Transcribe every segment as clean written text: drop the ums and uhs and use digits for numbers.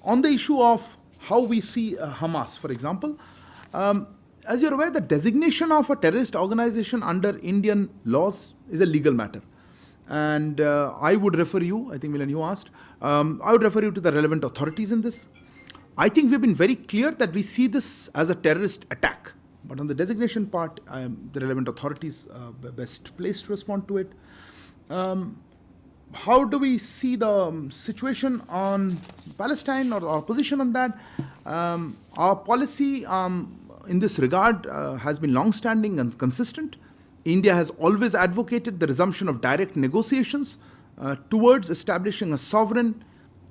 On the issue of how we see Hamas, for example, as you're aware, the designation of a terrorist organization under Indian laws is a legal matter. And I would refer you, I think, Milan, you asked, I would refer you to the relevant authorities in this. I think we've been very clear that we see this as a terrorist attack. But on the designation part, the relevant authorities are best placed to respond to it. How do we see the situation on Palestine, or our position on that? Our policy in this regard has been long-standing and consistent. India has always advocated the resumption of direct negotiations towards establishing a sovereign,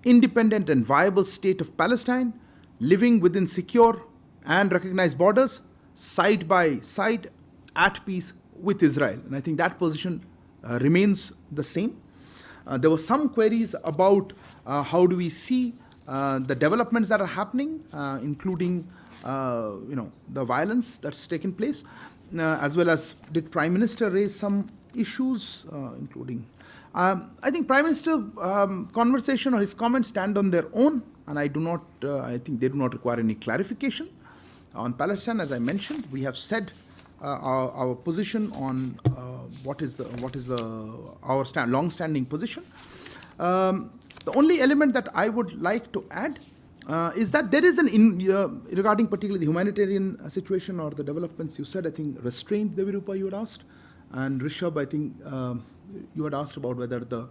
independent and viable state of Palestine, living within secure and recognized borders, side by side, at peace with Israel. And I think that position remains the same. There were some queries about how do we see the developments that are happening, including the violence that's taken place, as well as did Prime Minister raise some issues, including I think Prime Minister conversation or his comments stand on their own, and I think they do not require any clarification. On Palestine, as I mentioned, we have said our position on what is our long-standing position. The only element that I would like to add is that there is regarding particularly the humanitarian situation or the developments you said, I think restraint, Devirupa, you had asked, and Rishabh, I think you had asked about whether the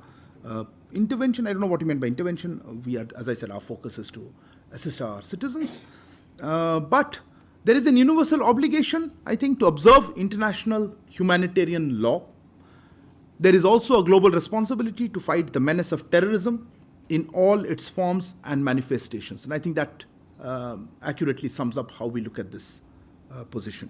intervention, I don't know what you meant by intervention. As I said, our focus is to assist our citizens. But there is an universal obligation, I think, to observe international humanitarian law. There is also a global responsibility to fight the menace of terrorism in all its forms and manifestations. And I think that accurately sums up how we look at this position.